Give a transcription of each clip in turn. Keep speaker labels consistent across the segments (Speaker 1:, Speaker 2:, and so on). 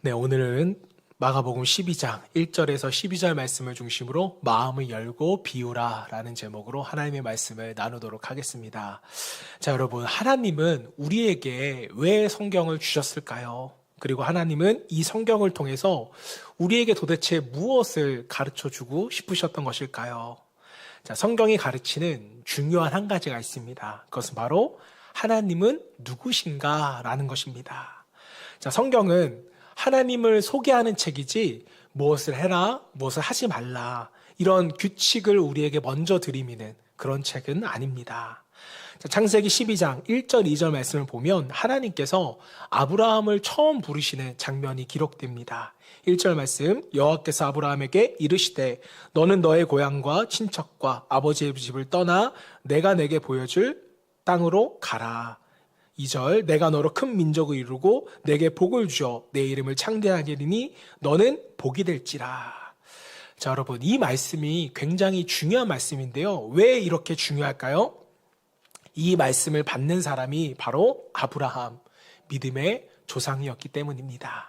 Speaker 1: 네, 오늘은 마가복음 12장 1절에서 12절 말씀을 중심으로 마음을 열고 비우라 라는 제목으로 하나님의 말씀을 나누도록 하겠습니다. 자, 여러분, 하나님은 우리에게 왜 성경을 주셨을까요? 그리고 하나님은 이 성경을 통해서 우리에게 도대체 무엇을 가르쳐 주고 싶으셨던 것일까요? 자, 성경이 가르치는 중요한 한 가지가 있습니다. 그것은 바로 하나님은 누구신가 라는 것입니다. 자, 성경은 하나님을 소개하는 책이지 무엇을 해라, 무엇을 하지 말라 이런 규칙을 우리에게 먼저 들이미는 그런 책은 아닙니다. 자, 창세기 12장 1절 2절 말씀을 보면 하나님께서 아브라함을 처음 부르시는 장면이 기록됩니다. 1절 말씀, 여호와께서 아브라함에게 이르시되 너는 너의 고향과 친척과 아버지의 집을 떠나 내가 내게 보여줄 땅으로 가라. 2절, 내가 너로 큰 민족을 이루고 내게 복을 주어 내 이름을 창대하게 하리니 너는 복이 될지라. 자, 여러분, 이 말씀이 굉장히 중요한 말씀인데요. 왜 이렇게 중요할까요? 이 말씀을 받는 사람이 바로 아브라함, 믿음의 조상이었기 때문입니다.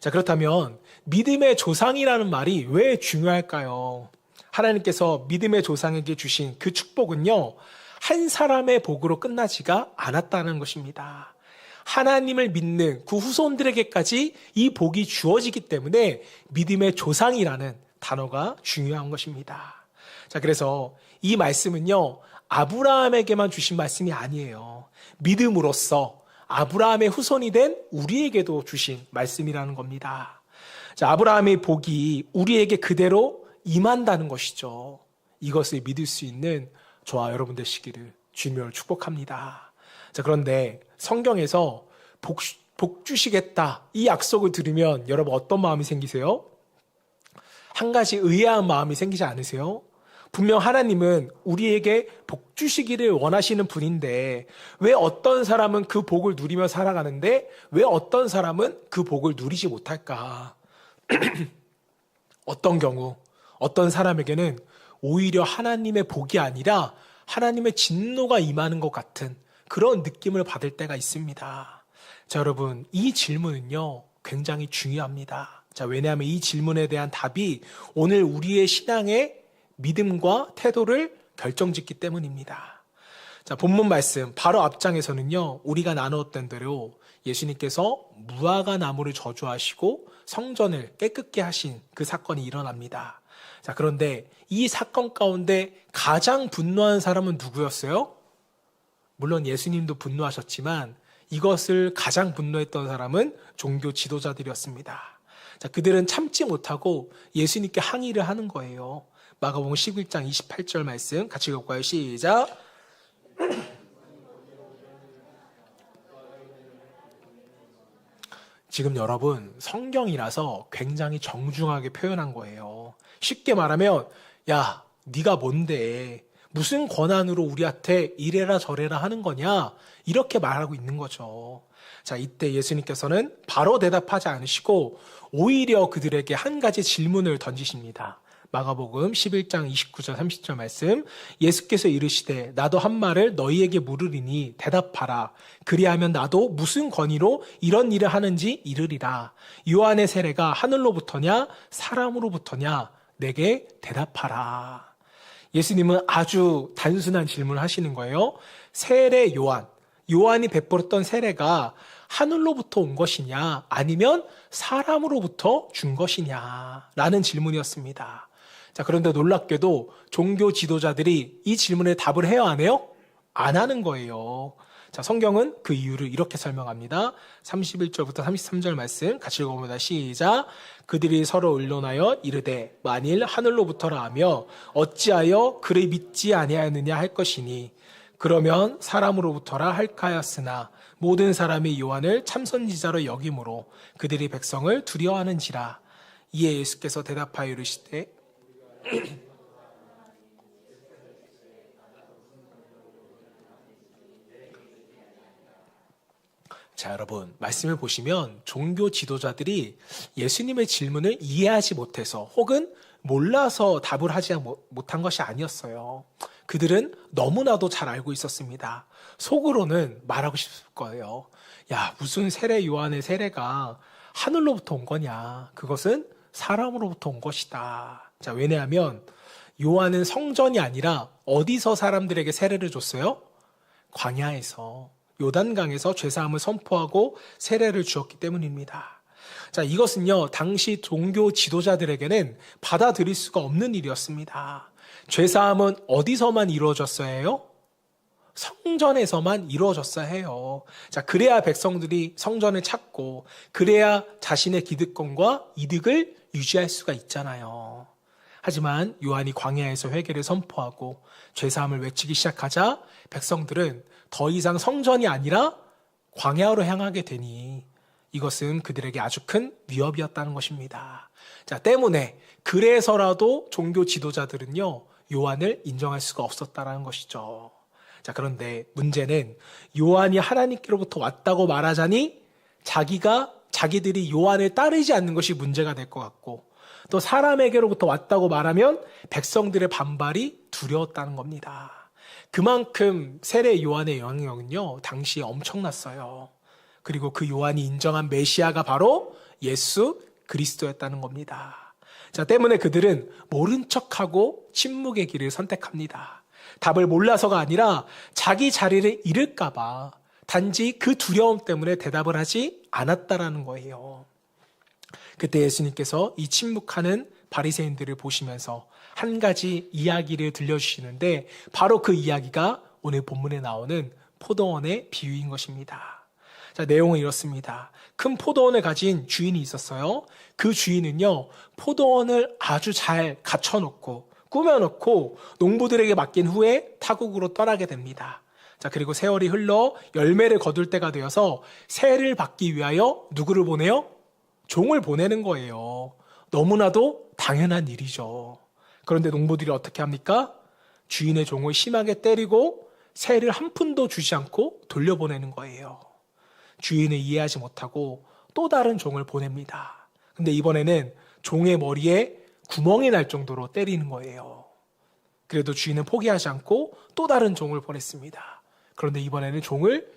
Speaker 1: 자, 그렇다면 믿음의 조상이라는 말이 왜 중요할까요? 하나님께서 믿음의 조상에게 주신 그 축복은요, 한 사람의 복으로 끝나지가 않았다는 것입니다. 하나님을 믿는 그 후손들에게까지 이 복이 주어지기 때문에 믿음의 조상이라는 단어가 중요한 것입니다. 자, 그래서 이 말씀은요, 아브라함에게만 주신 말씀이 아니에요. 믿음으로써 아브라함의 후손이 된 우리에게도 주신 말씀이라는 겁니다. 자, 아브라함의 복이 우리에게 그대로 임한다는 것이죠. 이것을 믿을 수 있는 저와 여러분 되시기를 주님을 축복합니다. 자, 그런데 성경에서 복 주시겠다 이 약속을 들으면 여러분 어떤 마음이 생기세요? 한 가지 의아한 마음이 생기지 않으세요? 분명 하나님은 우리에게 복 주시기를 원하시는 분인데 왜 어떤 사람은 그 복을 누리며 살아가는데 왜 어떤 사람은 그 복을 누리지 못할까? 어떤 경우 어떤 사람에게는 오히려 하나님의 복이 아니라 하나님의 진노가 임하는 것 같은 그런 느낌을 받을 때가 있습니다. 자, 여러분, 이 질문은요, 굉장히 중요합니다. 자, 왜냐하면 이 질문에 대한 답이 오늘 우리의 신앙의 믿음과 태도를 결정짓기 때문입니다. 자, 본문 말씀 바로 앞장에서는요, 우리가 나누었던 대로 예수님께서 무화과 나무를 저주하시고 성전을 깨끗게 하신 그 사건이 일어납니다. 자, 그런데 이 사건 가운데 가장 분노한 사람은 누구였어요? 물론 예수님도 분노하셨지만 이것을 가장 분노했던 사람은 종교 지도자들이었습니다. 자, 그들은 참지 못하고 예수님께 항의를 하는 거예요. 마가복음 11장 28절 말씀 같이 읽어볼까요? 시작. 지금 여러분, 성경이라서 굉장히 정중하게 표현한 거예요. 쉽게 말하면 야, 네가 뭔데 무슨 권한으로 우리한테 이래라 저래라 하는 거냐 이렇게 말하고 있는 거죠. 자, 이때 예수님께서는 바로 대답하지 않으시고 오히려 그들에게 한 가지 질문을 던지십니다. 마가복음 11장 29절 30절 말씀, 예수께서 이르시되 나도 한 말을 너희에게 물으리니 대답하라. 그리하면 나도 무슨 권위로 이런 일을 하는지 이르리라. 요한의 세례가 하늘로부터냐 사람으로부터냐 내게 대답하라. 예수님은 아주 단순한 질문을 하시는 거예요. 세례 요한이 베풀었던 세례가 하늘로부터 온 것이냐 아니면 사람으로부터 준 것이냐 라는 질문이었습니다. 자, 그런데 놀랍게도 종교 지도자들이 이 질문에 답을 해야 하네요? 안 하는 거예요. 자, 성경은 그 이유를 이렇게 설명합니다. 31절부터 33절 말씀 같이 읽어봅니다. 시작. 그들이 서로 의논하여 이르되 만일 하늘로부터라 하며 어찌하여 그를 믿지 아니하였느냐 할 것이니 그러면 사람으로부터라 할까였으나 모든 사람이 요한을 참선지자로 여김으로 그들이 백성을 두려워하는지라. 이에 예수께서 대답하여 이르시되 자, 여러분, 말씀을 보시면 종교 지도자들이 예수님의 질문을 이해하지 못해서 혹은 몰라서 답을 하지 못한 것이 아니었어요. 그들은 너무나도 잘 알고 있었습니다. 속으로는 말하고 싶을 거예요. 야, 무슨 세례 요한의 세례가 하늘로부터 온 거냐? 그것은 사람으로부터 온 것이다. 자, 왜냐하면 요한은 성전이 아니라 어디서 사람들에게 세례를 줬어요? 광야에서, 요단강에서 죄사함을 선포하고 세례를 주었기 때문입니다. 자, 이것은요, 당시 종교 지도자들에게는 받아들일 수가 없는 일이었습니다. 죄사함은 어디서만 이루어졌어야 해요? 성전에서만 이루어졌어야 해요. 자, 그래야 백성들이 성전을 찾고, 그래야 자신의 기득권과 이득을 유지할 수가 있잖아요. 하지만 요한이 광야에서 회개를 선포하고 죄사함을 외치기 시작하자 백성들은 더 이상 성전이 아니라 광야로 향하게 되니 이것은 그들에게 아주 큰 위협이었다는 것입니다. 자, 때문에 그래서라도 종교 지도자들은요, 요한을 인정할 수가 없었다는 것이죠. 자, 그런데 문제는 요한이 하나님께로부터 왔다고 말하자니 자기들이 요한을 따르지 않는 것이 문제가 될 것 같고, 또 사람에게로부터 왔다고 말하면 백성들의 반발이 두려웠다는 겁니다. 그만큼 세례 요한의 영향력은요, 당시에 엄청났어요. 그리고 그 요한이 인정한 메시아가 바로 예수 그리스도였다는 겁니다. 자, 때문에 그들은 모른 척하고 침묵의 길을 선택합니다. 답을 몰라서가 아니라 자기 자리를 잃을까봐 단지 그 두려움 때문에 대답을 하지 않았다라는 거예요. 그때 예수님께서 이 침묵하는 바리새인들을 보시면서 한 가지 이야기를 들려주시는데, 바로 그 이야기가 오늘 본문에 나오는 포도원의 비유인 것입니다. 자, 내용은 이렇습니다. 큰 포도원을 가진 주인이 있었어요. 그 주인은요, 포도원을 아주 잘 갖춰놓고 꾸며놓고 농부들에게 맡긴 후에 타국으로 떠나게 됩니다. 자, 그리고 세월이 흘러 열매를 거둘 때가 되어서 세를 받기 위하여 누구를 보내요? 종을 보내는 거예요. 너무나도 당연한 일이죠. 그런데 농부들이 어떻게 합니까? 주인의 종을 심하게 때리고 세를 한 푼도 주지 않고 돌려보내는 거예요. 주인을 이해하지 못하고 또 다른 종을 보냅니다. 근데 이번에는 종의 머리에 구멍이 날 정도로 때리는 거예요. 그래도 주인은 포기하지 않고 또 다른 종을 보냈습니다. 그런데 이번에는 종을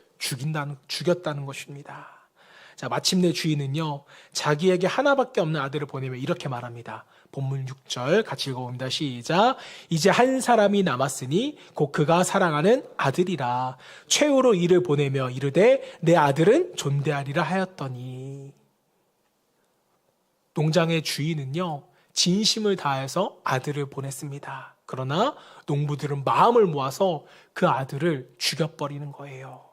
Speaker 1: 죽였다는 것입니다. 자, 마침내 주인은요, 자기에게 하나밖에 없는 아들을 보내며 이렇게 말합니다. 본문 6절 같이 읽어봅니다. 시작. 이제 한 사람이 남았으니 곧 그가 사랑하는 아들이라. 최후로 이를 보내며 이르되 내 아들은 존대하리라 하였더니. 농장의 주인은요, 진심을 다해서 아들을 보냈습니다. 그러나 농부들은 마음을 모아서 그 아들을 죽여버리는 거예요.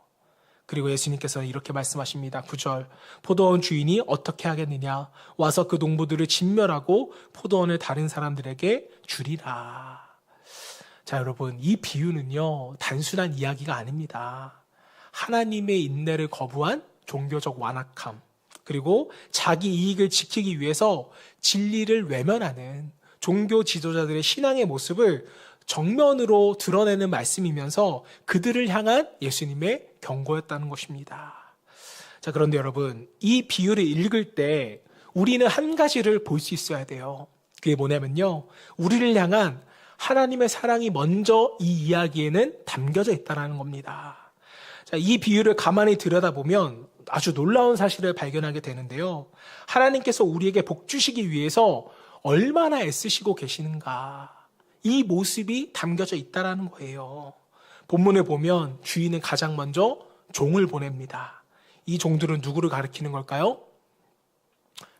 Speaker 1: 그리고 예수님께서는 이렇게 말씀하십니다. 9절. 포도원 주인이 어떻게 하겠느냐? 와서 그 농부들을 진멸하고 포도원을 다른 사람들에게 주리라. 자, 여러분, 이 비유는요, 단순한 이야기가 아닙니다. 하나님의 인내를 거부한 종교적 완악함, 그리고 자기 이익을 지키기 위해서 진리를 외면하는 종교 지도자들의 신앙의 모습을 정면으로 드러내는 말씀이면서 그들을 향한 예수님의 경고였다는 것입니다. 자, 그런데 여러분, 이 비유를 읽을 때 우리는 한 가지를 볼 수 있어야 돼요. 그게 뭐냐면요, 우리를 향한 하나님의 사랑이 먼저 이 이야기에는 담겨져 있다는 겁니다. 자, 이 비유를 가만히 들여다보면 아주 놀라운 사실을 발견하게 되는데요. 하나님께서 우리에게 복 주시기 위해서 얼마나 애쓰시고 계시는가, 이 모습이 담겨져 있다는 거예요. 본문을 보면 주인은 가장 먼저 종을 보냅니다. 이 종들은 누구를 가리키는 걸까요?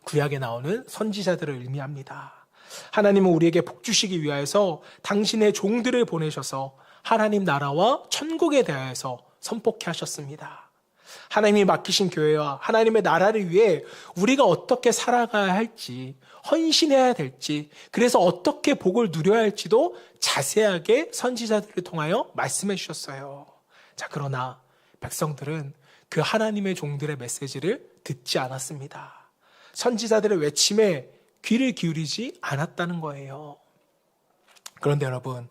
Speaker 1: 구약에 나오는 선지자들을 의미합니다. 하나님은 우리에게 복 주시기 위하여서 당신의 종들을 보내셔서 하나님 나라와 천국에 대하여서 선포케 하셨습니다. 하나님이 맡기신 교회와 하나님의 나라를 위해 우리가 어떻게 살아가야 할지, 헌신해야 될지, 그래서 어떻게 복을 누려야 할지도 자세하게 선지자들을 통하여 말씀해 주셨어요. 자, 그러나 백성들은 그 하나님의 종들의 메시지를 듣지 않았습니다. 선지자들의 외침에 귀를 기울이지 않았다는 거예요. 그런데 여러분,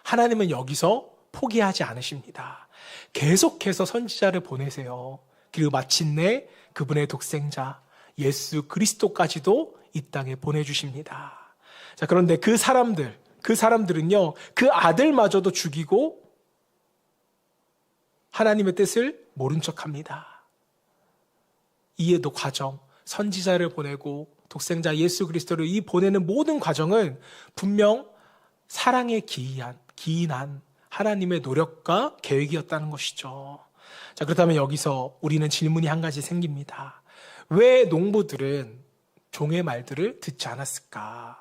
Speaker 1: 하나님은 여기서 포기하지 않으십니다. 계속해서 선지자를 보내세요. 그리고 마침내 그분의 독생자 예수 그리스도까지도 이 땅에 보내주십니다. 자, 그런데 그 사람들은요, 그 아들마저도 죽이고 하나님의 뜻을 모른 척합니다. 이해도 과정, 선지자를 보내고 독생자 예수 그리스도를 이 보내는 모든 과정은 분명 사랑에 기인한 하나님의 노력과 계획이었다는 것이죠. 자, 그렇다면 여기서 우리는 질문이 한 가지 생깁니다. 왜 농부들은 종의 말들을 듣지 않았을까?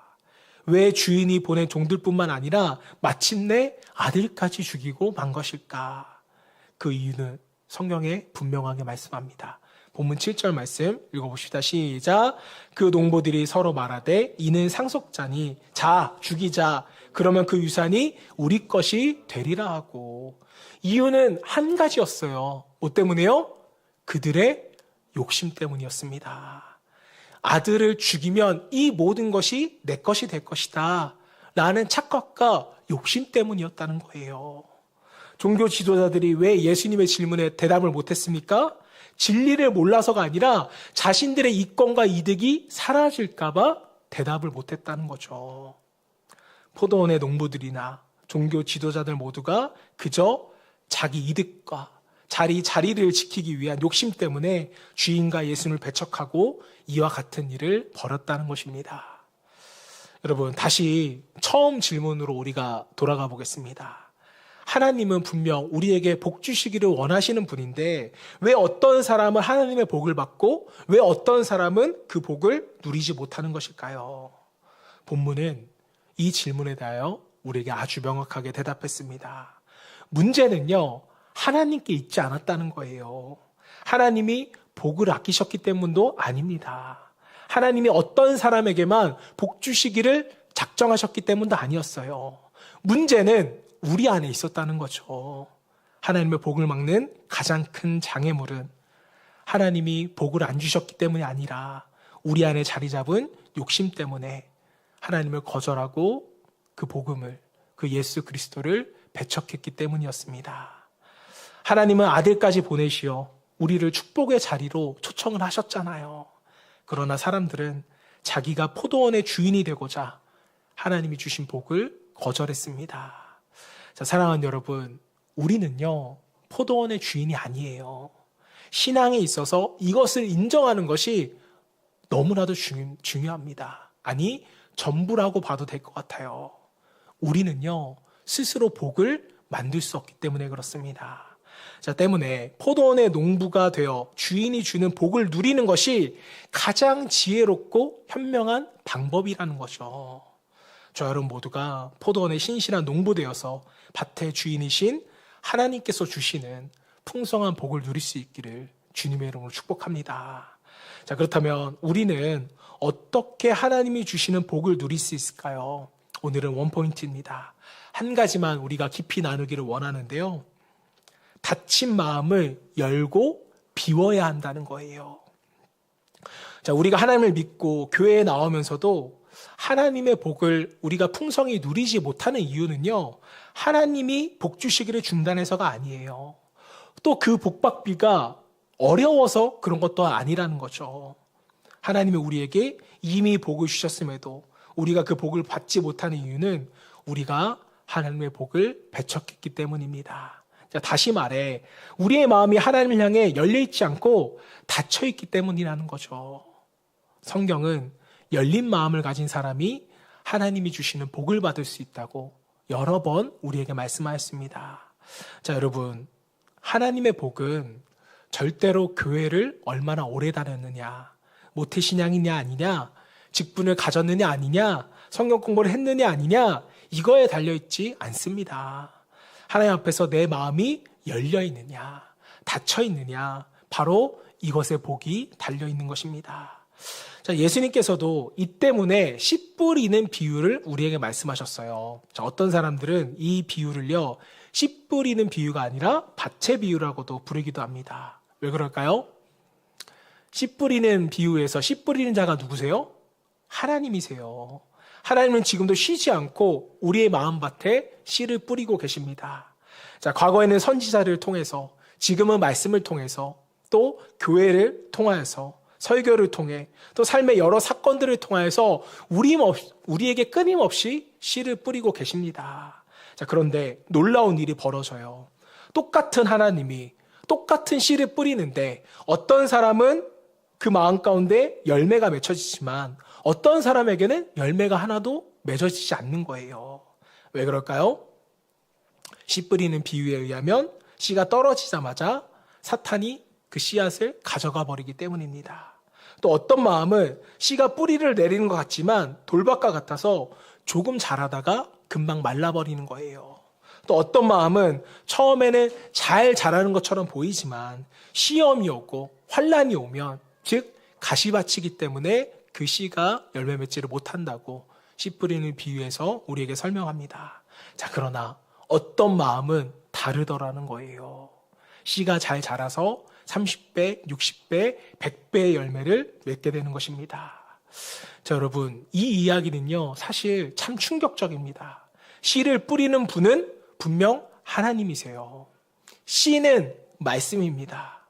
Speaker 1: 왜 주인이 보낸 종들뿐만 아니라 마침내 아들까지 죽이고 만 것일까? 그 이유는 성경에 분명하게 말씀합니다. 본문 7절 말씀 읽어봅시다. 시작. 그 농부들이 서로 말하되 이는 상속자니 자 죽이자. 그러면 그 유산이 우리 것이 되리라 하고. 이유는 한 가지였어요. 뭐 때문에요? 그들의 욕심 때문이었습니다. 아들을 죽이면 이 모든 것이 내 것이 될 것이다 라는 착각과 욕심 때문이었다는 거예요. 종교 지도자들이 왜 예수님의 질문에 대답을 못했습니까? 진리를 몰라서가 아니라 자신들의 이권과 이득이 사라질까 봐 대답을 못했다는 거죠. 포도원의 농부들이나 종교 지도자들 모두가 그저 자기 이득과 자리를 지키기 위한 욕심 때문에 주인과 예수님을 배척하고 이와 같은 일을 벌였다는 것입니다. 여러분, 다시 처음 질문으로 우리가 돌아가 보겠습니다. 하나님은 분명 우리에게 복 주시기를 원하시는 분인데 왜 어떤 사람은 하나님의 복을 받고 왜 어떤 사람은 그 복을 누리지 못하는 것일까요? 본문은 이 질문에 대하여 우리에게 아주 명확하게 대답했습니다. 문제는요, 하나님께 있지 않았다는 거예요. 하나님이 복을 아끼셨기 때문도 아닙니다. 하나님이 어떤 사람에게만 복 주시기를 작정하셨기 때문도 아니었어요. 문제는 우리 안에 있었다는 거죠. 하나님의 복을 막는 가장 큰 장애물은 하나님이 복을 안 주셨기 때문이 아니라 우리 안에 자리 잡은 욕심 때문에 하나님을 거절하고 그 복음을, 그 예수 그리스도를 배척했기 때문이었습니다. 하나님은 아들까지 보내시어 우리를 축복의 자리로 초청을 하셨잖아요. 그러나 사람들은 자기가 포도원의 주인이 되고자 하나님이 주신 복을 거절했습니다. 자, 사랑하는 여러분, 우리는요, 포도원의 주인이 아니에요. 신앙에 있어서 이것을 인정하는 것이 너무나도 중요합니다. 아니, 전부라고 봐도 될 것 같아요. 우리는요, 스스로 복을 만들 수 없기 때문에 그렇습니다. 자, 때문에 포도원의 농부가 되어 주인이 주는 복을 누리는 것이 가장 지혜롭고 현명한 방법이라는 거죠. 저 여러분 모두가 포도원의 신실한 농부 되어서 밭의 주인이신 하나님께서 주시는 풍성한 복을 누릴 수 있기를 주님의 이름으로 축복합니다. 자, 그렇다면 우리는 어떻게 하나님이 주시는 복을 누릴 수 있을까요? 오늘은 원포인트입니다. 한 가지만 우리가 깊이 나누기를 원하는데요. 닫힌 마음을 열고 비워야 한다는 거예요. 자, 우리가 하나님을 믿고 교회에 나오면서도 하나님의 복을 우리가 풍성히 누리지 못하는 이유는요, 하나님이 복 주시기를 중단해서가 아니에요. 또 그 복받기가 어려워서 그런 것도 아니라는 거죠. 하나님이 우리에게 이미 복을 주셨음에도 우리가 그 복을 받지 못하는 이유는 우리가 하나님의 복을 배척했기 때문입니다. 자, 다시 말해, 우리의 마음이 하나님을 향해 열려있지 않고 닫혀있기 때문이라는 거죠. 성경은 열린 마음을 가진 사람이 하나님이 주시는 복을 받을 수 있다고 여러 번 우리에게 말씀하였습니다. 자, 여러분, 하나님의 복은 절대로 교회를 얼마나 오래 다녔느냐, 모태신앙이냐 아니냐, 직분을 가졌느냐 아니냐, 성경 공부를 했느냐 아니냐, 이거에 달려있지 않습니다. 하나님 앞에서 내 마음이 열려있느냐, 닫혀있느냐, 바로 이것의 복이 달려있는 것입니다. 자, 예수님께서도 이 때문에 씨 뿌리는 비유를 우리에게 말씀하셨어요. 자, 어떤 사람들은 이 비유를요, 씨 뿌리는 비유가 아니라 밭의 비유라고도 부르기도 합니다. 왜 그럴까요? 씨 뿌리는 비유에서 씨 뿌리는 자가 누구세요? 하나님이세요. 하나님은 지금도 쉬지 않고 우리의 마음밭에 씨를 뿌리고 계십니다. 자, 과거에는 선지자를 통해서, 지금은 말씀을 통해서, 또 교회를 통하여서, 설교를 통해, 또 삶의 여러 사건들을 통하여서 우리에게 끊임없이 씨를 뿌리고 계십니다. 자, 그런데 놀라운 일이 벌어져요. 똑같은 하나님이 똑같은 씨를 뿌리는데 어떤 사람은 그 마음 가운데 열매가 맺혀지지만 어떤 사람에게는 열매가 하나도 맺어지지 않는 거예요. 왜 그럴까요? 씨 뿌리는 비유에 의하면 씨가 떨어지자마자 사탄이 그 씨앗을 가져가 버리기 때문입니다. 또 어떤 마음은 씨가 뿌리를 내리는 것 같지만 돌밭과 같아서 조금 자라다가 금방 말라버리는 거예요. 또 어떤 마음은 처음에는 잘 자라는 것처럼 보이지만 시험이 오고 환란이 오면, 즉 가시밭이기 때문에 그 씨가 열매 맺지를 못한다고 씨 뿌리는 비유에서 우리에게 설명합니다. 자, 그러나 어떤 마음은 다르더라는 거예요. 씨가 잘 자라서 30배, 60배, 100배의 열매를 맺게 되는 것입니다. 자, 여러분, 이 이야기는요, 사실 참 충격적입니다. 씨를 뿌리는 분은 분명 하나님이세요. 씨는 말씀입니다.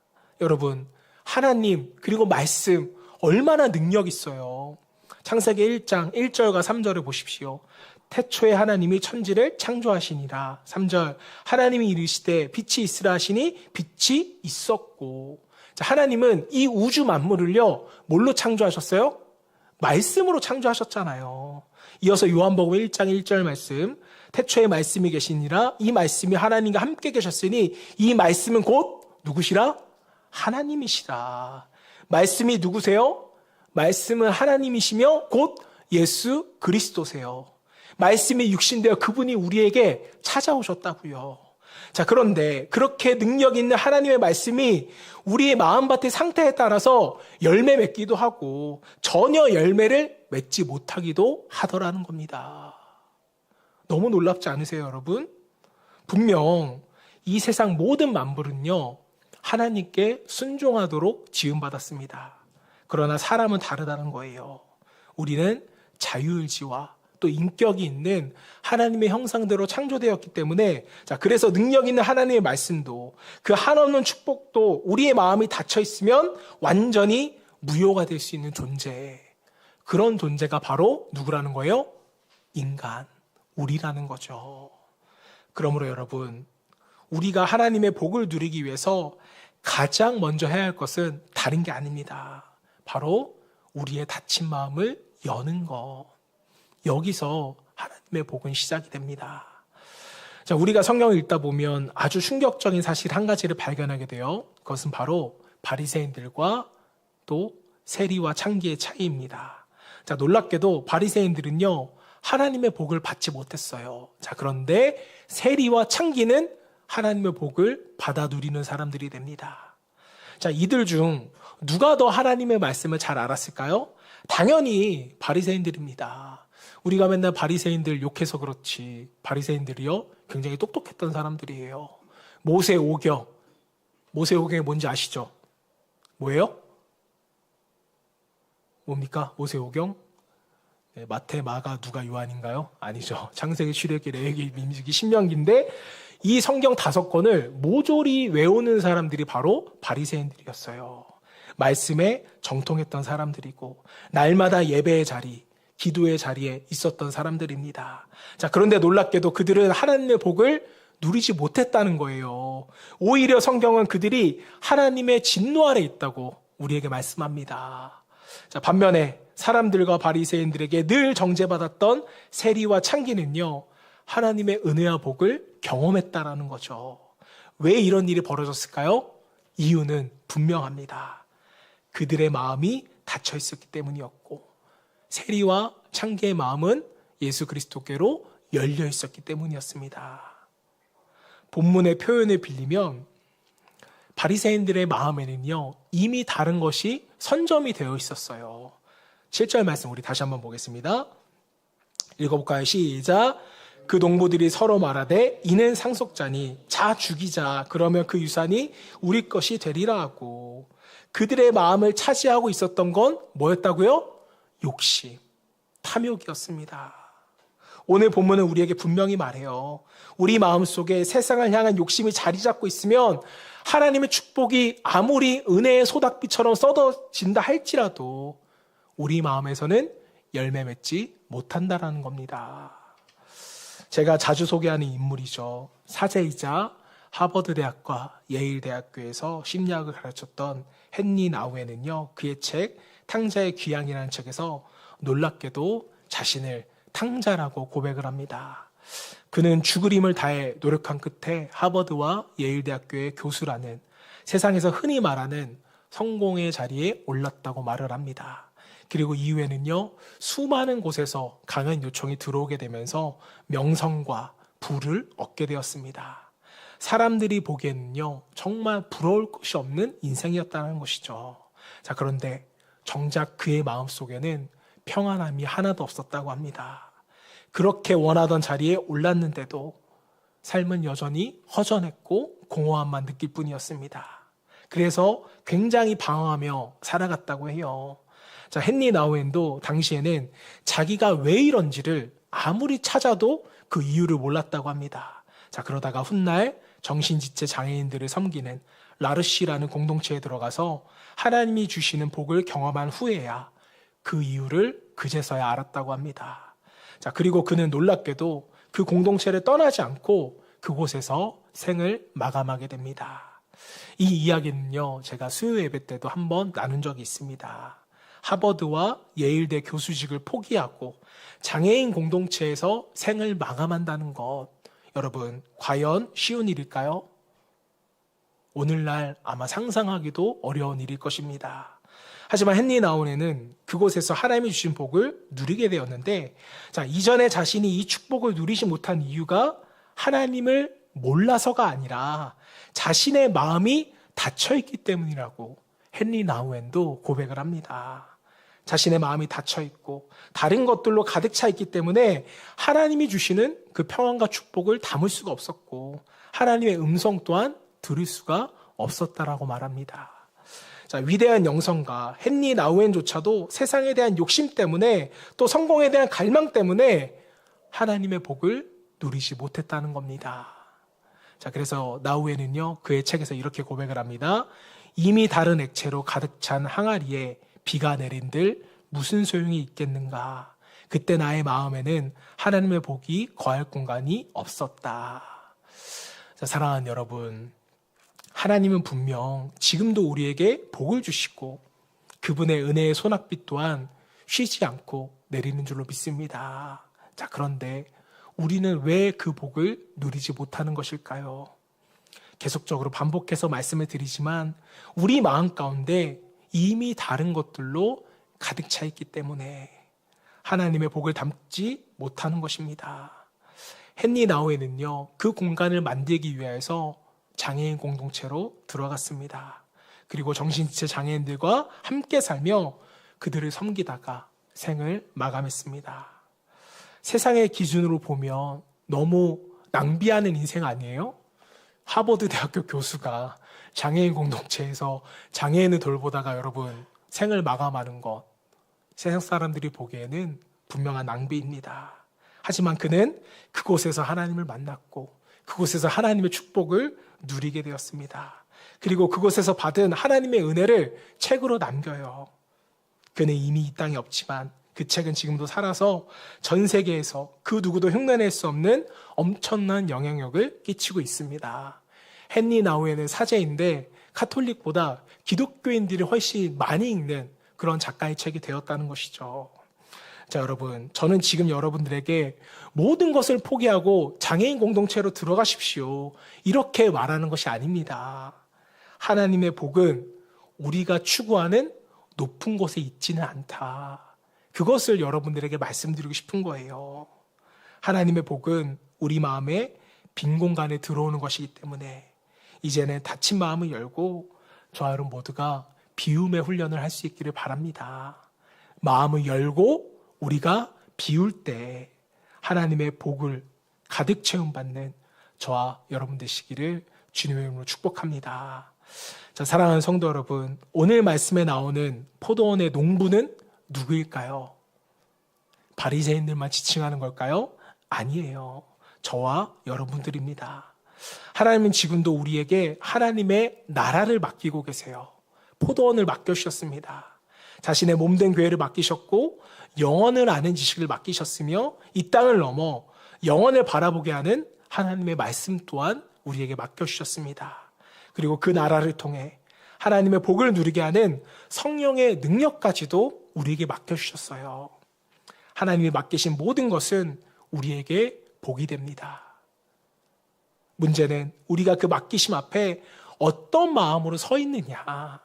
Speaker 1: 여러분, 하나님 그리고 말씀 얼마나 능력 있어요. 창세기 1장 1절과 3절을 보십시오. 태초에 하나님이 천지를 창조하시니라. 3절, 하나님이 이르시되 빛이 있으라 하시니 빛이 있었고. 자, 하나님은 이 우주 만물을요, 뭘로 창조하셨어요? 말씀으로 창조하셨잖아요. 이어서 요한복음 1장 1절 말씀, 태초에 말씀이 계시니라. 이 말씀이 하나님과 함께 계셨으니 이 말씀은 곧 누구시라? 하나님이시라. 말씀이 누구세요? 말씀은 하나님이시며 곧 예수 그리스도세요. 말씀이 육신되어 그분이 우리에게 찾아오셨다고요. 자, 그런데 그렇게 능력 있는 하나님의 말씀이 우리의 마음밭의 상태에 따라서 열매 맺기도 하고 전혀 열매를 맺지 못하기도 하더라는 겁니다. 너무 놀랍지 않으세요, 여러분? 분명 이 세상 모든 만물은요, 하나님께 순종하도록 지음받았습니다. 그러나 사람은 다르다는 거예요. 우리는 자유의지와 또 인격이 있는 하나님의 형상대로 창조되었기 때문에, 자, 그래서 능력 있는 하나님의 말씀도, 그 한없는 축복도 우리의 마음이 닫혀 있으면 완전히 무효가 될 수 있는 존재, 그런 존재가 바로 누구라는 거예요? 인간, 우리라는 거죠. 그러므로 여러분, 우리가 하나님의 복을 누리기 위해서 가장 먼저 해야 할 것은 다른 게 아닙니다. 바로 우리의 닫힌 마음을 여는 것. 여기서 하나님의 복은 시작이 됩니다. 자, 우리가 성경을 읽다 보면 아주 충격적인 사실 한 가지를 발견하게 돼요. 그것은 바로 바리새인들과 또 세리와 창기의 차이입니다. 자, 놀랍게도 바리새인들은요, 하나님의 복을 받지 못했어요. 자, 그런데 세리와 창기는 하나님의 복을 받아 누리는 사람들이 됩니다. 자, 이들 중 누가 더 하나님의 말씀을 잘 알았을까요? 당연히 바리새인들입니다. 우리가 맨날 바리새인들 욕해서 그렇지, 바리새인들이요, 굉장히 똑똑했던 사람들이에요. 모세오경. 모세오경이 뭔지 아시죠? 뭐예요? 뭡니까? 모세오경? 네, 마태, 마가, 누가, 요한인가요? 아니죠. 창세기, 출애굽기, 레위기, 민수기, 신명기인데 이 성경 5권을 모조리 외우는 사람들이 바로 바리새인들이었어요. 말씀에 정통했던 사람들이고 날마다 예배의 자리, 기도의 자리에 있었던 사람들입니다. 자, 그런데 놀랍게도 그들은 하나님의 복을 누리지 못했다는 거예요. 오히려 성경은 그들이 하나님의 진노 아래 있다고 우리에게 말씀합니다. 자, 반면에 사람들과 바리새인들에게 늘 정죄받았던 세리와 창기는요, 하나님의 은혜와 복을 경험했다라는 거죠. 왜 이런 일이 벌어졌을까요? 이유는 분명합니다. 그들의 마음이 닫혀 있었기 때문이었고, 세리와 창기의 마음은 예수 그리스도께로 열려 있었기 때문이었습니다. 본문의 표현을 빌리면 바리새인들의 마음에는요, 이미 다른 것이 선점이 되어 있었어요. 7절 말씀 우리 다시 한번 보겠습니다. 읽어볼까요? 시작. 그 농부들이 서로 말하되 이는 상속자니 자 죽이자, 그러면 그 유산이 우리 것이 되리라 하고. 그들의 마음을 차지하고 있었던 건 뭐였다고요? 욕심, 탐욕이었습니다. 오늘 본문은 우리에게 분명히 말해요. 우리 마음속에 세상을 향한 욕심이 자리 잡고 있으면 하나님의 축복이 아무리 은혜의 소닥비처럼 쏟아진다 할지라도 우리 마음에서는 열매 맺지 못한다라는 겁니다. 제가 자주 소개하는 인물이죠. 사제이자 하버드 대학과 예일 대학교에서 심리학을 가르쳤던 헨리 나우엔은요, 그의 책 탕자의 귀향이라는 책에서 놀랍게도 자신을 탕자라고 고백을 합니다. 그는 죽을 힘을 다해 노력한 끝에 하버드와 예일 대학교의 교수라는 세상에서 흔히 말하는 성공의 자리에 올랐다고 말을 합니다. 그리고 이후에는요, 수많은 곳에서 강연 요청이 들어오게 되면서 명성과 부를 얻게 되었습니다. 사람들이 보기에는요, 정말 부러울 것이 없는 인생이었다는 것이죠. 자, 그런데 정작 그의 마음속에는 평안함이 하나도 없었다고 합니다. 그렇게 원하던 자리에 올랐는데도 삶은 여전히 허전했고 공허함만 느낄 뿐이었습니다. 그래서 굉장히 방황하며 살아갔다고 해요. 자, 헨리 나우엔도 당시에는 자기가 왜 이런지를 아무리 찾아도 그 이유를 몰랐다고 합니다. 자, 그러다가 훗날 정신지체 장애인들을 섬기는 라르시라는 공동체에 들어가서 하나님이 주시는 복을 경험한 후에야 그 이유를 그제서야 알았다고 합니다. 자, 그리고 그는 놀랍게도 그 공동체를 떠나지 않고 그곳에서 생을 마감하게 됩니다. 이 이야기는요, 제가 수요 예배 때도 한번 나눈 적이 있습니다. 하버드와 예일대 교수직을 포기하고 장애인 공동체에서 생을 마감한다는 것, 여러분, 과연 쉬운 일일까요? 오늘날 아마 상상하기도 어려운 일일 것입니다. 하지만 헨리 나우엔은 그곳에서 하나님이 주신 복을 누리게 되었는데, 자, 이전에 자신이 이 축복을 누리지 못한 이유가 하나님을 몰라서가 아니라 자신의 마음이 닫혀있기 때문이라고 헨리 나우엔도 고백을 합니다. 자신의 마음이 닫혀있고 다른 것들로 가득 차 있기 때문에 하나님이 주시는 그 평안과 축복을 담을 수가 없었고 하나님의 음성 또한 들을 수가 없었다라고 말합니다. 자, 위대한 영성가 헨리 나우엔조차도 세상에 대한 욕심 때문에 또 성공에 대한 갈망 때문에 하나님의 복을 누리지 못했다는 겁니다. 자, 그래서 나우엔은요, 그의 책에서 이렇게 고백을 합니다. 이미 다른 액체로 가득 찬 항아리에 비가 내린들 무슨 소용이 있겠는가. 그때 나의 마음에는 하나님의 복이 거할 공간이 없었다. 자, 사랑하는 여러분, 하나님은 분명 지금도 우리에게 복을 주시고 그분의 은혜의 소낙비 또한 쉬지 않고 내리는 줄로 믿습니다. 자, 그런데 우리는 왜 그 복을 누리지 못하는 것일까요? 계속적으로 반복해서 말씀을 드리지만 우리 마음 가운데 이미 다른 것들로 가득 차 있기 때문에 하나님의 복을 담지 못하는 것입니다. 헨리 나우엔은요, 그 공간을 만들기 위해서 장애인 공동체로 들어갔습니다. 그리고 정신지체 장애인들과 함께 살며 그들을 섬기다가 생을 마감했습니다. 세상의 기준으로 보면 너무 낭비하는 인생 아니에요? 하버드 대학교 교수가 장애인 공동체에서 장애인을 돌보다가 여러분 생을 마감하는 것, 세상 사람들이 보기에는 분명한 낭비입니다. 하지만 그는 그곳에서 하나님을 만났고 그곳에서 하나님의 축복을 누리게 되었습니다. 그리고 그곳에서 받은 하나님의 은혜를 책으로 남겨요. 그는 이미 이 땅에 없지만 그 책은 지금도 살아서 전 세계에서 그 누구도 흉내낼 수 없는 엄청난 영향력을 끼치고 있습니다. 헨리 나우엔은 사제인데 카톨릭보다 기독교인들이 훨씬 많이 읽는 그런 작가의 책이 되었다는 것이죠. 자, 여러분, 저는 지금 여러분들에게 모든 것을 포기하고 장애인 공동체로 들어가십시오, 이렇게 말하는 것이 아닙니다. 하나님의 복은 우리가 추구하는 높은 곳에 있지는 않다. 그것을 여러분들에게 말씀드리고 싶은 거예요. 하나님의 복은 우리 마음에 빈 공간에 들어오는 것이기 때문에 이제는 닫힌 마음을 열고 저와 여러분 모두가 비움의 훈련을 할 수 있기를 바랍니다. 마음을 열고 우리가 비울 때 하나님의 복을 가득 채움받는 저와 여러분 되시기를 주님의 이름으로 축복합니다. 자, 사랑하는 성도 여러분, 오늘 말씀에 나오는 포도원의 농부는 누구일까요? 바리새인들만 지칭하는 걸까요? 아니에요. 저와 여러분들입니다. 하나님은 지금도 우리에게 하나님의 나라를 맡기고 계세요. 포도원을 맡겨주셨습니다. 자신의 몸된 교회를 맡기셨고 영혼을 아는 지식을 맡기셨으며 이 땅을 넘어 영혼을 바라보게 하는 하나님의 말씀 또한 우리에게 맡겨주셨습니다. 그리고 그 나라를 통해 하나님의 복을 누리게 하는 성령의 능력까지도 우리에게 맡겨주셨어요. 하나님이 맡기신 모든 것은 우리에게 복이 됩니다. 문제는 우리가 그 맡기심 앞에 어떤 마음으로 서 있느냐.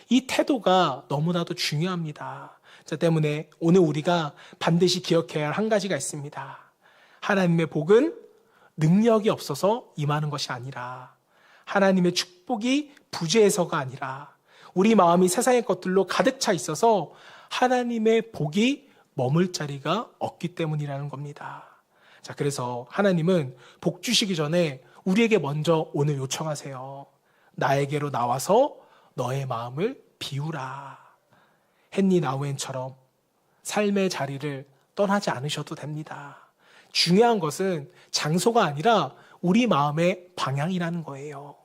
Speaker 1: 이 태도가 너무나도 중요합니다. 자, 때문에 오늘 우리가 반드시 기억해야 할 한 가지가 있습니다. 하나님의 복은 능력이 없어서 임하는 것이 아니라, 하나님의 축복이 부재해서가 아니라, 우리 마음이 세상의 것들로 가득 차 있어서 하나님의 복이 머물 자리가 없기 때문이라는 겁니다. 자, 그래서 하나님은 복 주시기 전에 우리에게 먼저 오늘 요청하세요. 나에게로 나와서 너의 마음을 비우라. 헨리 나우엔처럼 삶의 자리를 떠나지 않으셔도 됩니다. 중요한 것은 장소가 아니라 우리 마음의 방향이라는 거예요.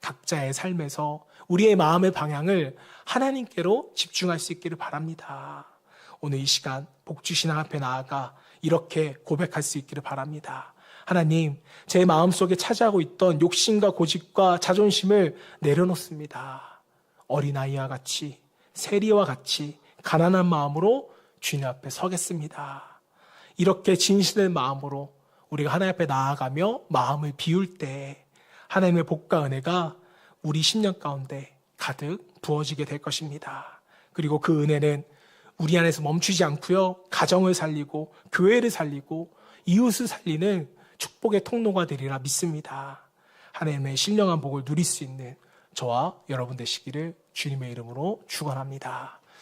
Speaker 1: 각자의 삶에서 우리의 마음의 방향을 하나님께로 집중할 수 있기를 바랍니다. 오늘 이 시간 복 주신 앞에 나아가 이렇게 고백할 수 있기를 바랍니다. 하나님, 제 마음속에 차지하고 있던 욕심과 고집과 자존심을 내려놓습니다. 어린아이와 같이, 세리와 같이 가난한 마음으로 주님 앞에 서겠습니다. 이렇게 진실된 마음으로 우리가 하나님 앞에 나아가며 마음을 비울 때 하나님의 복과 은혜가 우리 심령 가운데 가득 부어지게 될 것입니다. 그리고 그 은혜는 우리 안에서 멈추지 않고요, 가정을 살리고 교회를 살리고 이웃을 살리는 축복의 통로가 되리라 믿습니다. 하나님의 신령한 복을 누릴 수 있는 저와 여러분 되시기를 주님의 이름으로 축원합니다.